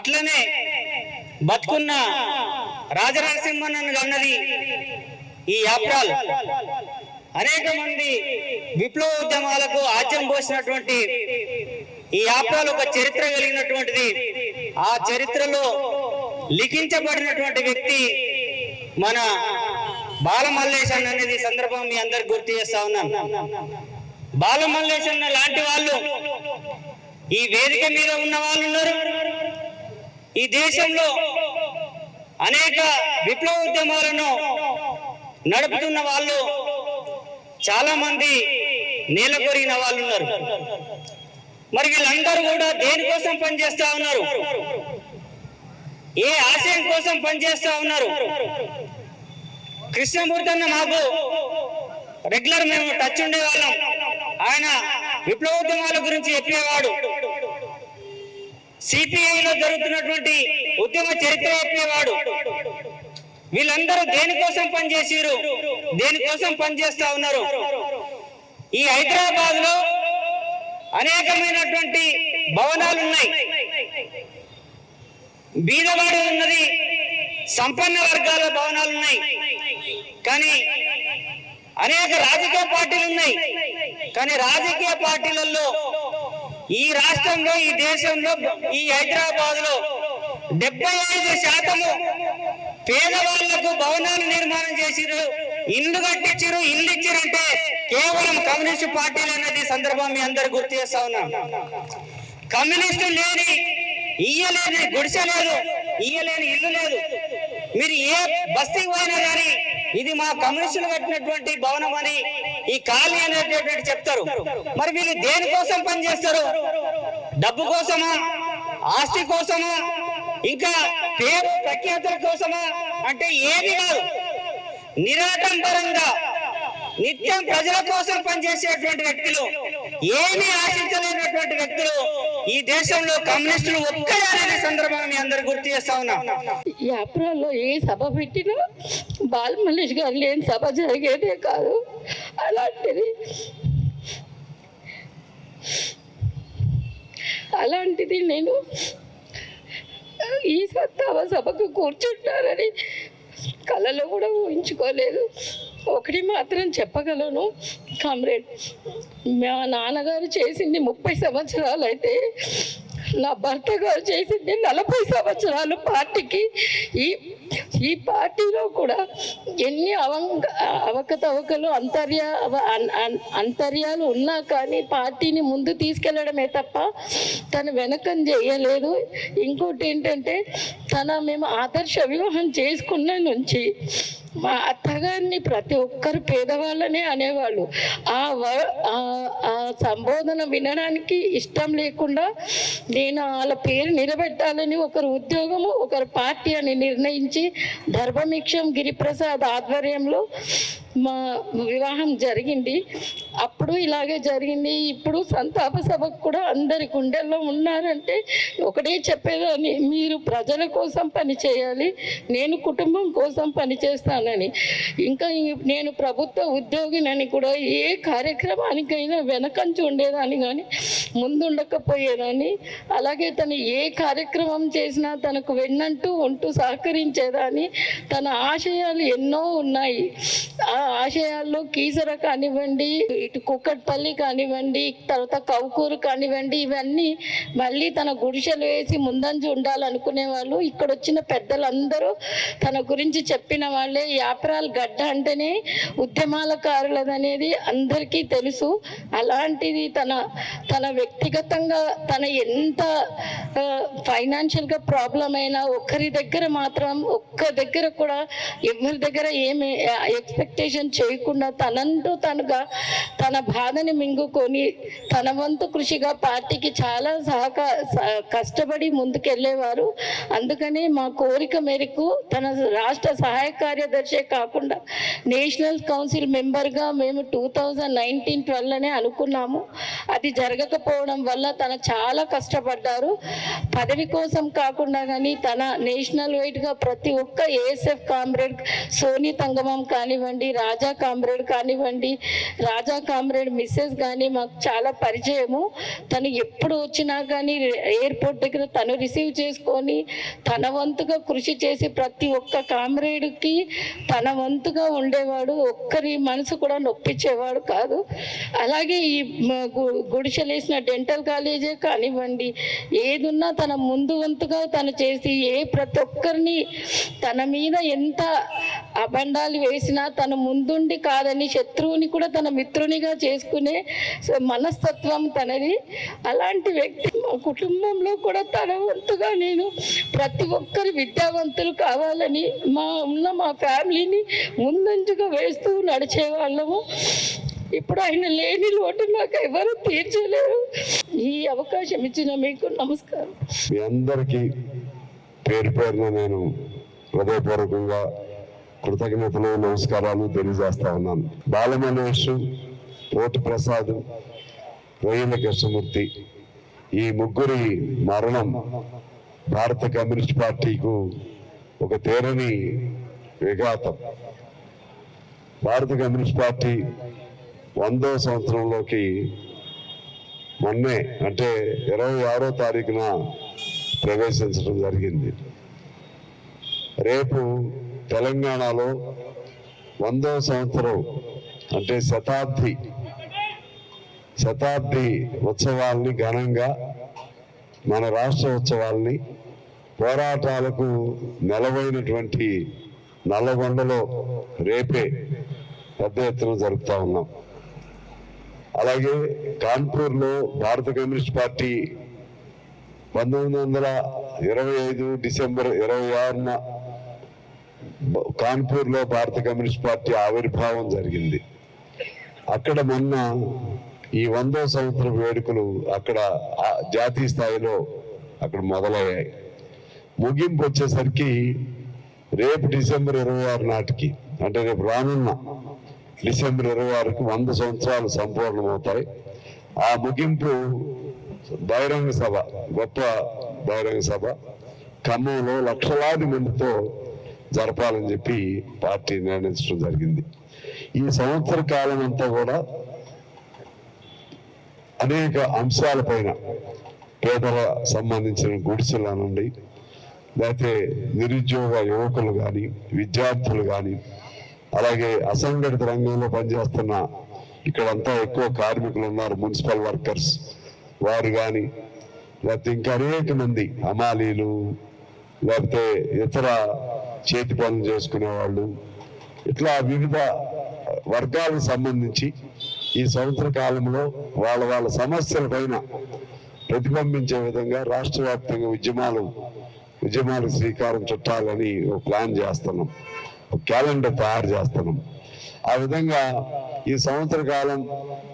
అట్లనే బతుకున్న రాజనరసింహన్ అన్నది ఈ యాప్రాల్ అనేక మంది విప్లవ ఉద్యమాలకు ఆజ్యం పోసినటువంటి ఈ యాప్రాల్ ఒక చరిత్ర కలిగినటువంటిది. ఆ చరిత్రలో లిఖించబడినటువంటి వ్యక్తి మన బాలమల్లేశ్ అన్న అనేది సందర్భం మీ అందరికి గుర్తు చేస్తా ఉన్నాను. బాలమల్లేశ్ అన్న లాంటి వాళ్ళు ఈ వేదిక మీద ఉన్న వాళ్ళు ఉన్నారు. ఈ దేశంలో అనేక విప్లవ ఉద్యమాలను నడుపుతున్న వాళ్ళు చాలా మంది నేలకొరిగిన వాళ్ళు ఉన్నారు. మరి వీళ్ళందరూ కూడా దేనికోసం పనిచేస్తా ఉన్నారు? ఏ ఆశయం కోసం పనిచేస్తా ఉన్నారు? కృష్ణమూర్తి అన్న మాకు రెగ్యులర్ మేము టచ్ ఉండేవాళ్ళం. ఆయన విప్లవోద్యమాల గురించి చెప్పేవాడు. సిపిఐలో జరుగుతున్నటువంటి ఉద్యమ చరిత్ర చెప్పేవాడు. వీళ్ళందరూ దేనికోసం పనిచేసారు, దేనికోసం పనిచేస్తా ఉన్నారు? ఈ హైదరాబాద్ లో అనేకమైనటువంటి భవనాలు ఉన్నాయి. బీదవాడు ఉన్నది, సంపన్న వర్గాల భవనాలు ఉన్నాయి. కానీ అనేక రాజకీయ పార్టీలు ఉన్నాయి. కానీ రాజకీయ పార్టీలలో ఈ రాష్ట్రంలో, ఈ దేశంలో, ఈ హైదరాబాద్ లో 75% పేదవాళ్లకు భవనాలు నిర్మాణం చేసిరు, ఇల్లు కట్టించారు. ఇల్లు ఇచ్చారంటే కేవలం కమ్యూనిస్టు పార్టీలు అనేది సందర్భం మీ అందరు గుర్తు చేస్తా ఉన్నాం. కమ్యూనిస్టు లేని ఇయ్యలేని గుడిసె లేదు, ఇయ్యలేని ఇల్లు లేదు. మీరు ఏ బస్తీకి పోయినా కానీ ఇది మా కమ్యూనిస్టులు కట్టినటువంటి భవనం అని, ఈ ఖాళీ అనేటటువంటి చెప్తారు. మరి వీళ్ళు దేనికోసం పనిచేస్తారు? డబ్బు కోసమా, ఆస్తి కోసమా, ఇంకా పేరు ప్రఖ్యాతుల కోసమా? అంటే ఏది కాదు. నిరాడంబరంగా నిత్యం ప్రజల కోసం పనిచేసేటువంటి వ్యక్తులు, ఏమీ ఆశించలేనటువంటి వ్యక్తులు ఈ దేశంలో కమ్యూనిస్టులు ఒక్కడే అనేది సందర్భాన్ని మీ అందరు గుర్తు చేస్తా ఉన్నా. ఈ అప్రాల్లో ఏ సభ పెట్టినా బాలమల్లేశ్ గారు లేని సభ జరిగేదే కాదు. అలాంటిది నేను ఈ సత్తావ సభకు కూర్చుంటానని కళలో కూడా ఊహించుకోలేదు. ఒకటి మాత్రం చెప్పగలను, కామ్రేడ్, మా నాన్నగారు చేసింది 30 సంవత్సరాలు అయితే నా భర్త గారు చేసింది 40 సంవత్సరాలు పార్టీకి. ఈ పార్టీలో కూడా ఎన్ని అవకతవకలు అంతర్యాలు ఉన్నా కానీ పార్టీని ముందు తీసుకెళ్లడమే తప్ప తను వెనకం చేయలేదు. ఇంకోటి ఏంటంటే మేము ఆదర్శ వివాహం చేసుకున్న నుంచి మా అత్తగారిని ప్రతి ఒక్కరు పేదవాళ్ళనే అనేవాళ్ళు. ఆ సంబోధన వినడానికి ఇష్టం లేకుండా నేను వాళ్ళ పేరు నిలబెట్టాలని ఒకరు ఉద్యోగము, ఒకరు పార్టీ అని నిర్ణయించి ధర్మమిక్షం గిరిప్రసాద్ ఆధ్వర్యంలో మా వివాహం జరిగింది. అప్పుడు ఇలాగే జరిగింది. ఇప్పుడు సంతాప సభకు కూడా అందరి గుండెల్లో ఉన్నారంటే ఒకటే చెప్పేదాన్ని, మీరు ప్రజల కోసం పని చేయాలి, నేను కుటుంబం కోసం పని చేస్తానని. ఇంకా నేను ప్రభుత్వ ఉద్యోగినని కూడా ఏ కార్యక్రమానికైనా వెనకంచి ఉండేదాన్ని కానీ ముందుండకపోయేదాన్ని. అలాగే తను ఏ కార్యక్రమం చేసినా తనకు వెన్నంటూ ఉంటూ సహకరించేదాన్ని. తన ఆశయాలు ఎన్నో ఉన్నాయి. ఆ ఆశయాల్లో కీసర కానివ్వండి, ఇటు కుక్కట్పల్లి కానివ్వండి, తర్వాత కౌకూరు కానివ్వండి, ఇవన్నీ మళ్ళీ తన గుడిసెలు వేసి ముందంజు ఉండాలనుకునే వాళ్ళు. ఇక్కడ వచ్చిన పెద్దలందరూ తన గురించి చెప్పిన వాళ్ళే. యాప్రాల్ గడ్డ అంటేనే ఉద్యమాలకారులదనేది అందరికీ తెలుసు. అలాంటిది తన వ్యక్తిగతంగా తన ఎంత ఫైనాన్షియల్గా ప్రాబ్లం అయినా ఒక్క దగ్గర కూడా ఎవరి దగ్గర ఏమి ఎక్స్పెక్టేషన్ చేయకుండా తనంటూ తనగా తన బాధని మింగుకొని తన వంతు కృషిగా పార్టీకి చాలా కష్టపడి ముందుకెళ్ళేవారు. అందుకని మా కోరిక మేరకు తన రాష్ట్ర సహాయ కార్యదర్శి కాకుండా నేషనల్ కౌన్సిల్ మెంబర్గా మేము 2019-12 అనుకున్నాము. అది జరగకపోవడం వల్ల తను చాలా కష్టపడ్డారు. పదవి కోసం కాకుండా కానీ తన నేషనల్ వైడ్గా ప్రతి ఒక్క ఏఎస్ఎఫ్ కామ్రేడ్ సోని తంగమం కానివ్వండి, రాజా కామ్రేడ్ కానివ్వండి, రాజా కామ్రేడ్ మిస్సెస్ కానీ మాకు చాలా పరిచయము. తను ఎప్పుడు వచ్చినా కానీ ఎయిర్పోర్ట్ దగ్గర తను రిసీవ్ చేసుకొని తన వంతుగా కృషి చేసి ప్రతి ఒక్క కామ్రేడ్కి తన వంతుగా ఉండేవాడు. ఒక్కరి మనసు కూడా నొప్పించేవాడు కాదు. అలాగే ఈ గుడిసెలేసిన డెంటల్ కాలేజే కానివ్వండి, ఏదున్నా తన ముందు వంతుగా తను చేసి ప్రతి ఒక్కరిని తన మీద ఎంత అబండాలు వేసినా తన ముందుండి కాదని శత్రువుని కూడా తన మిత్రునిగా చేసుకునే మనస్తత్వం తనది. అలాంటి వ్యక్తి మా కుటుంబంలో కూడా తన వంతుగా నేను ప్రతి ఒక్కరు విద్యావంతులు కావాలని మా ఫ్యామిలీని ముందంజుగా వేస్తూ నడిచేవాళ్ళము. ఇప్పుడు ఆయన లేని లోటు నాకు ఎవరు తీర్చలేరు. ఈ అవకాశం ఇచ్చిన మీకు నమస్కారం. మీ అందరికీ పేరు పేరున నేను హృదయపూర్వకంగా కృతజ్ఞతలు, నమస్కారాలు తెలియజేస్తా ఉన్నాను. బాలమనేష్, పోటి ప్రసాద్, రొయ్యల కృష్ణమూర్తి ఈ ముగ్గురి మరణం భారత కమ్యూనిస్ట్ పార్టీకు ఒక తీరని విఘాతం. భారత కమ్యూనిస్ట్ పార్టీ 100వ సంవత్సరంలోకి మొన్నే అంటే 26వ తారీఖున ప్రవేశించడం జరిగింది. రేపు తెలంగాణలో 100వ సంవత్సరం అంటే శతాబ్ది ఉత్సవాల్ని ఘనంగా, మన రాష్ట్ర ఉత్సవాల్ని పోరాటాలకు నెలవైనటువంటి నల్లగొండలో రేపే పెద్ద ఎత్తున జరుపుతా ఉన్నాం. అలాగే కాన్పూర్లో భారత కమ్యూనిస్ట్ పార్టీ 1925 డిసెంబర్ 26న కాన్పూర్లో భారత కమ్యూనిస్ట్ పార్టీ ఆవిర్భావం జరిగింది. అక్కడ మొన్న ఈ 100వ సంవత్సరం వేడుకలు అక్కడ జాతీయ స్థాయిలో అక్కడ మొదలయ్యాయి. ముగింపు వచ్చేసరికి రేపు డిసెంబర్ 26 నాటికి, అంటే రేపు రానున్న డిసెంబర్ 26కి 100 సంవత్సరాలు సంపూర్ణమవుతాయి. ఆ ముగింపు బహిరంగ సభ, గొప్ప బహిరంగ సభ ఖమ్మంలో లక్షలాది మందితో జరపాలని చెప్పి పార్టీ నిర్ణయించడం జరిగింది. ఈ సంవత్సర కాలం అంతా కూడా అనేక అంశాలపైన, పేదల సంబంధించిన గుడిసెల నుండి, లేకపోతే నిరుద్యోగ యువకులు కానీ, విద్యార్థులు కానీ, అలాగే అసంఘటిత రంగంలో పనిచేస్తున్న ఇక్కడంతా ఎక్కువ కార్మికులు ఉన్నారు, మున్సిపల్ వర్కర్స్ వారు కానీ, లేకపోతే ఇంకా అనేక మంది హమాలీలు, లేకపోతే ఇతర చేతి పనులు చేసుకునే వాళ్ళు, ఇట్లా వివిధ వర్గాలకు సంబంధించి ఈ సంవత్సర కాలంలో వాళ్ళ సమస్యల పైన ప్రతిబింబించే విధంగా రాష్ట్ర వ్యాప్తంగా ఉద్యమాలకు శ్రీకారం చుట్టాలని ఒక ప్లాన్ చేస్తున్నాం, ఒక క్యాలెండర్ తయారు చేస్తున్నాం. ఆ విధంగా ఈ సంవత్సర కాలం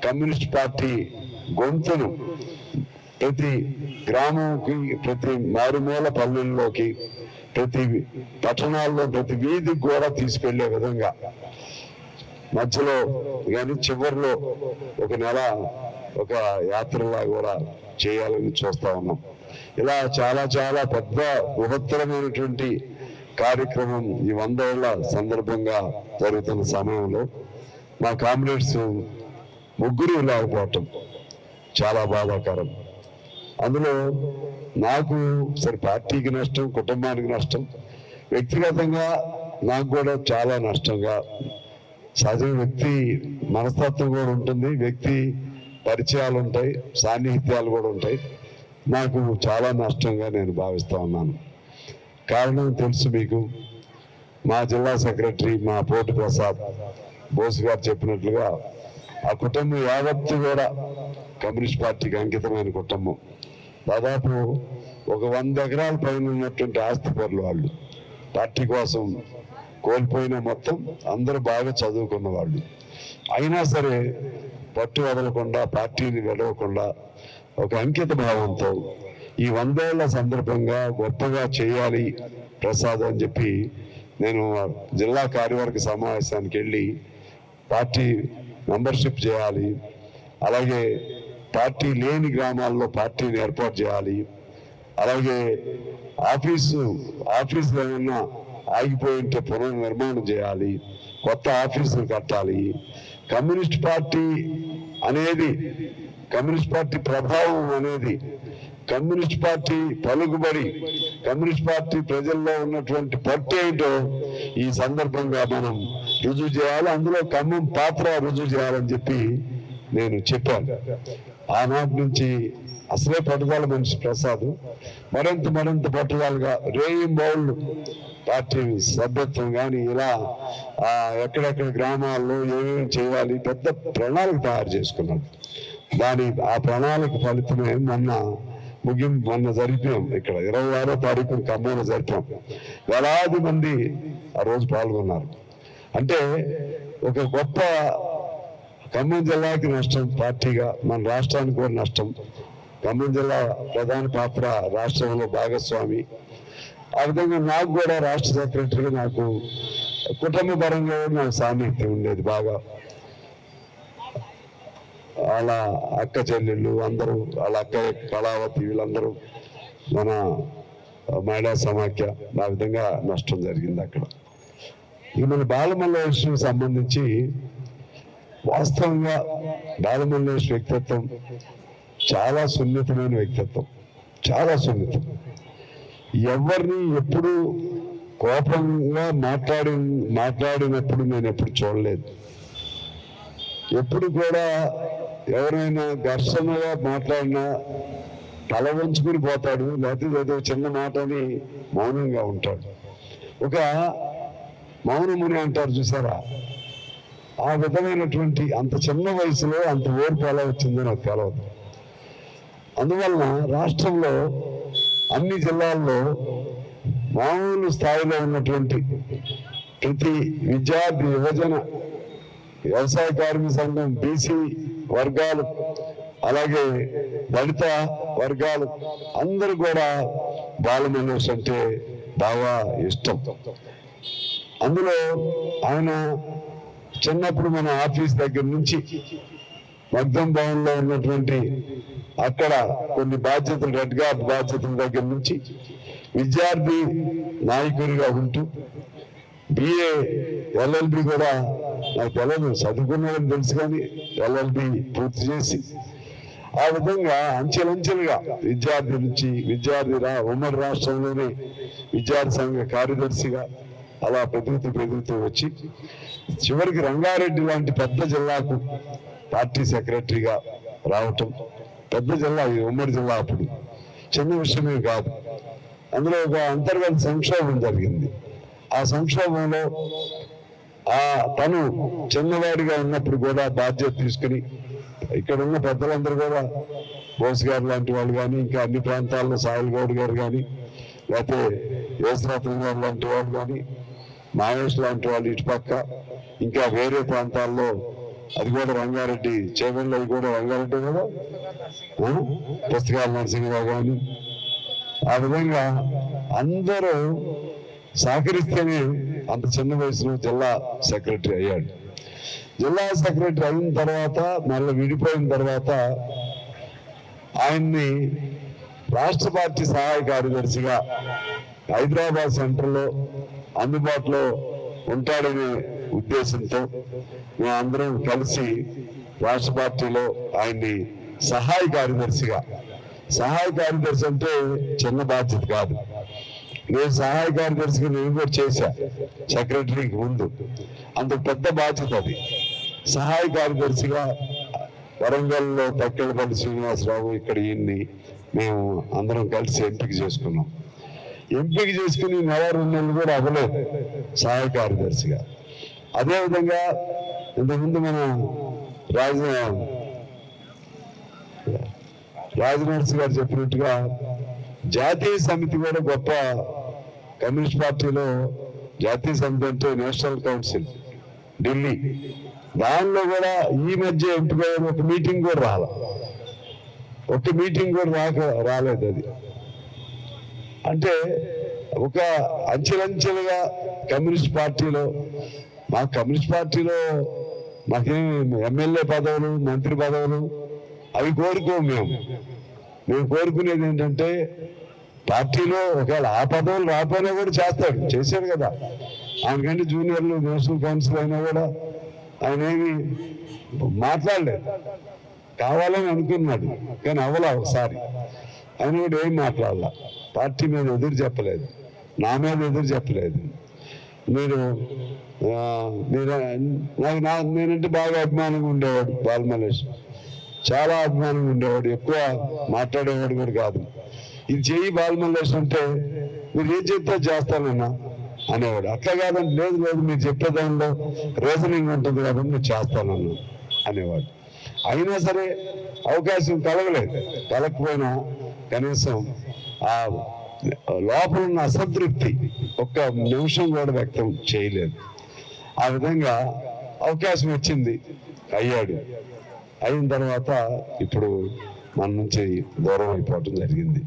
కమ్యూనిస్ట్ పార్టీ గొంతును ప్రతి గ్రామంకి, ప్రతి మారుమూల పల్లెల్లోకి, ప్రతి పట్టణాల్లో, ప్రతి వీధికి కూడా తీసుకెళ్లే విధంగా మధ్యలో కానీ చివరిలో ఒక నెల ఒక యాత్రలా కూడా చేయాలని చూస్తా ఉన్నాం. ఇలా చాలా చాలా పెద్ద బృహత్తరమైనటువంటి కార్యక్రమం ఈ 100 ఏళ్ల సందర్భంగా జరుగుతున్న సమయంలో మా కామ్రేడ్స్ ముగ్గురు లేకపోవటం చాలా బాధాకరం. అందులో నాకు సరే పార్టీకి నష్టం, కుటుంబానికి నష్టం, వ్యక్తిగతంగా నాకు కూడా చాలా నష్టంగా, సహజ వ్యక్తి మనస్తత్వం కూడా ఉంటుంది, వ్యక్తి పరిచయాలు ఉంటాయి, సాన్నిహిత్యాలు కూడా ఉంటాయి. నాకు చాలా నష్టంగా నేను భావిస్తా ఉన్నాను. కారణం తెలుసు మీకు, మా జిల్లా సెక్రటరీ మా పోటి ప్రసాద్ బోస్ గారు చెప్పినట్లుగా ఆ కుటుంబం యావత్తు కూడా కమ్యూనిస్ట్ పార్టీకి అంకితమైన కుటుంబం. దాదాపు ఒక 100 ఎకరాల పైన ఉన్నటువంటి ఆస్తి పరులు వాళ్ళు. పార్టీ కోసం కోల్పోయిన మొత్తం అందరూ బాగా చదువుకున్న వాళ్ళు. అయినా సరే పట్టు వదలకుండా, పార్టీని విడవకుండా ఒక అంకిత భావంతో ఈ 100 ఏళ్ల సందర్భంగా గొప్పగా చేయాలి ప్రసాద్ అని చెప్పి నేను జిల్లా కార్యవర్గ సమావేశానికి వెళ్ళి పార్టీ మెంబర్షిప్ చేయాలి, అలాగే పార్టీ లేని గ్రామాల్లో పార్టీని ఏర్పాటు చేయాలి, అలాగే ఆఫీసులో ఏమన్నా ఆగిపోయి ఉంటే పునర్నిర్మాణం చేయాలి, కొత్త ఆఫీసులు కట్టాలి. కమ్యూనిస్ట్ పార్టీ అనేది, కమ్యూనిస్ట్ పార్టీ ప్రభావం అనేది, కమ్యూనిస్ట్ పార్టీ పలుకుబడి, కమ్యూనిస్ట్ పార్టీ ప్రజల్లో ఉన్నటువంటి పట్టు ఏంటో ఈ సందర్భంగా మనం రుజువు చేయాలి. అందులో ఖమ్మం పాత్ర రుజువు చేయాలని చెప్పి నేను చెప్పాను. ఆనాటి నుంచి అసలే పట్టుదల మనిషి ప్రసాద్ మరింత పట్టుదలగా రేయింబౌళ్ళు పార్టీ సభ్యత్వం కానీ ఇలా ఎక్కడెక్కడ గ్రామాల్లో ఏమేమి చేయాలి పెద్ద ప్రణాళిక తయారు చేసుకున్నాడు. ఆ ప్రణాళిక ఫలితమే మొన్న జరిపాం. ఇక్కడ 26వ తారీఖు ఖమ్మంలో జరిపాం. వేలాది మంది ఆ రోజు పాల్గొన్నారు. అంటే ఒక గొప్ప ఖమ్మం జిల్లాకి నష్టం పార్టీగా, మన రాష్ట్రానికి కూడా నష్టం. ఖమ్మం జిల్లా ప్రధాన పాత్ర రాష్ట్రంలో భాగస్వామి. ఆ విధంగా నాకు కూడా రాష్ట్ర సెక్రటరీగా నాకు కుటుంబ పరంగా నాకు సాన్నిహిత్యం ఉండేది బాగా. వాళ్ళ అక్క చెల్లెళ్ళు అందరూ, వాళ్ళ అక్క కళావతి వీళ్ళందరూ మన మహిళా సమాఖ్య, ఆ విధంగా నష్టం జరిగింది అక్కడ. ఇక మన బాలమల్లేశ్వరికి సంబంధించి వాస్తవంగా బాలమల్లేశ్వర వ్యక్తిత్వం చాలా సున్నితమైన వ్యక్తిత్వం, చాలా సున్నితం. ఎవరిని ఎప్పుడు కోపంగా మాట్లాడినప్పుడు నేను ఎప్పుడు చూడలేదు. ఎప్పుడు కూడా ఎవరైనా ఘర్షణగా మాట్లాడినా తల వంచుకుని పోతాడు, లేకపోతే ఏదో చిన్న మాట అని మౌనంగా ఉంటాడు. ఒక మౌనముని అంటారు చూసారా, ఆ విధమైనటువంటి అంత చిన్న వయసులో అంత ఓర్పు ఎలా వచ్చిందో నాకు తెలవదు. అందువలన రాష్ట్రంలో అన్ని జిల్లాల్లో మామూలు స్థాయిలో ఉన్నటువంటి ప్రతి విద్యార్థి, యువజన, వ్యవసాయ కార్మిక సంఘం, బీసీ వర్గాలు, అలాగే దళిత వర్గాలు అందరూ కూడా బాలమల్లేశ్వర అంటే బాగా ఇష్టం. అందులో ఆయన చిన్నప్పుడు మన ఆఫీస్ దగ్గర నుంచి మగ్ధం భవన్లో ఉన్నటువంటి అక్కడ కొన్ని బాధ్యతలు, రెడ్ గార్డ్ బాధ్యతల దగ్గర నుంచి విద్యార్థి నాయకుడిగా ఉంటూ BA LLB కూడా నాకు తెలియదు, చదువుకున్నాడని తెలుసు కానీ LLB పూర్తి చేసి ఆ విధంగా అంచెలంచెలుగా విద్యార్థి నుంచి ఉమ్మడి రాష్ట్రంలోనే విద్యార్థి సంఘ కార్యదర్శిగా అలా పెరుగుతూ వచ్చి చివరికి రంగారెడ్డి లాంటి పెద్ద జిల్లాకు పార్టీ సెక్రటరీగా రావటం. పెద్ద జిల్లా, ఉమ్మడి జిల్లా అప్పుడు చిన్న విషయమే కాదు. అందులో ఒక అంతర్గత సంక్షోభం జరిగింది. ఆ సంక్షోభంలో తను చిన్నవాడిగా ఉన్నప్పుడు కూడా బాధ్యత తీసుకుని ఇక్కడ ఉన్న పెద్దలందరూ కూడా బోస్ గారు లాంటి వాళ్ళు కానీ, ఇంకా అన్ని ప్రాంతాల్లో సాయిల్ గౌడ్ గారు కానీ, లేకపోతే యేసరత్నం గారు లాంటి వాళ్ళు కానీ, మహేష్ లాంటి వాళ్ళు ఇటుపక్క, ఇంకా వేరే ప్రాంతాల్లో అది కూడా రంగారెడ్డి చేవెళ్ళ, అవి కూడా రంగారెడ్డి కూడా పుస్తకాల నరసింహరావు కానీ, ఆ విధంగా అందరూ సహకరిస్తేనే అంత చిన్న వయసులో జిల్లా సెక్రటరీ అయ్యాడు. జిల్లా సెక్రటరీ అయిన తర్వాత మళ్ళీ విడిపోయిన తర్వాత ఆయన్ని రాష్ట్ర పార్టీ సహాయ కార్యదర్శిగా హైదరాబాద్ సెంటర్లో అందుబాటులో ఉంటాడనే ఉద్దేశంతో మేమందరం కలిసి రాష్ట్ర పార్టీలో ఆయన్ని సహాయ కార్యదర్శి అంటే చిన్న బాధ్యత కాదు. నేను సహాయ కార్యదర్శిగా నేను కూడా చేశా సెక్రటరీకి ముందు. అంత పెద్ద బాధ్యత అది. సహాయ కార్యదర్శిగా వరంగల్లో తక్కెళ్ళపల్లి శ్రీనివాసరావు, ఇక్కడ ఈయన్ని మేము అందరం కలిసి ఎంపిక చేసుకున్నాం. ఎంపిక చేసుకుని 2 నెలలు కూడా అవ్వలేదు సహాయ కార్యదర్శిగా. అదేవిధంగా ఇంతకుముందు మన రాజనరసింహ గారు చెప్పినట్టుగా జాతీయ సమితి కూడా గొప్ప, కమ్యూనిస్ట్ పార్టీలో జాతీయ సమితి అంటే నేషనల్ కౌన్సిల్ ఢిల్లీ, దానిలో కూడా ఈ మధ్య ఎంపిక ఒక మీటింగ్ కూడా రాలేదు. అది అంటే ఒక అంచెలంచెలుగా కమ్యూనిస్ట్ పార్టీలో మాకేం ఎమ్మెల్యే పదవులు, మంత్రి పదవులు అవి కోరుకోము. మేము కోరుకునేది ఏంటంటే పార్టీలో ఒకవేళ ఆ పదవులు రాకపోయినా కూడా చేశాడు కదా. ఆయనకంటే జూనియర్లు నేషనల్ కౌన్సిల్ అయినా కూడా ఆయన ఏమి మాట్లాడలేదు. కావాలని అనుకున్నాడు కానీ అవ్వలా ఒకసారి. ఆయన కూడా ఏం మాట్లాడాల, పార్టీ మీద ఎదురు చెప్పలేదు, నా మీద ఎదురు చెప్పలేదు. నేనంటే బాగా అభిమానంగా ఉండేవాడు బాలమల్లేష్, చాలా అభిమానంగా ఉండేవాడు, ఎక్కువ మాట్లాడేవాడు కూడా కాదు. ఇది చెయ్యి బాలమల్లేష్ అంటే మీరు ఏం చెప్తే చేస్తానన్నా అనేవాడు. అట్లా కాదంటే లేదు మీరు చెప్పే దానిలో రీజనింగ్ ఉంటుంది కాబట్టి నేను చేస్తానన్నా అనేవాడు. అయినా సరే అవకాశం కలగకపోయినా కనీసం ఆ లోపల ఉన్న అసంతృప్తి ఒక్క నిమిషం కూడా వ్యక్తం చేయలేదు. ఆ విధంగా అవకాశం వచ్చింది, అయ్యాడు. అయిన తర్వాత ఇప్పుడు మన నుంచి దూరం అయిపోవటం జరిగింది.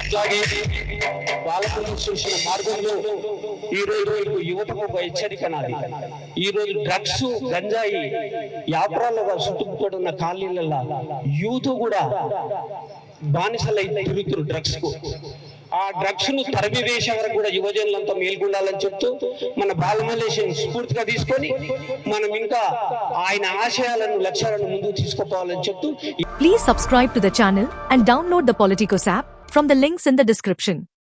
అట్లాగే బాలకృష్ణ సృష్టించిన మార్గంలో ఈ రోజు యువతకు ఒక హెచ్చరిక నాది. ఈ రోజు డ్రగ్స్ గంజాయి వ్యాపారాలుగా చుట్టుకుపోతున్న కాలనీలలో యూత్ కూడా బానిసలై తిరుగుతున్నారు డ్రగ్స్ కు. ఆ డ్రగ్స్ ను తరిమివేసే వరకు కూడా యువజనులంతా మేల్కొండాలని చెప్తూ మన బాలమల్లేశ్ని స్ఫూర్తిగా తీసుకొని మనం ఇంకా ఆయన ఆశయాలను లక్ష్యాలను ముందుకు తీసుకుపోవాలని చెప్తూ Please subscribe to the channel and download the Politicos app from the links in the description.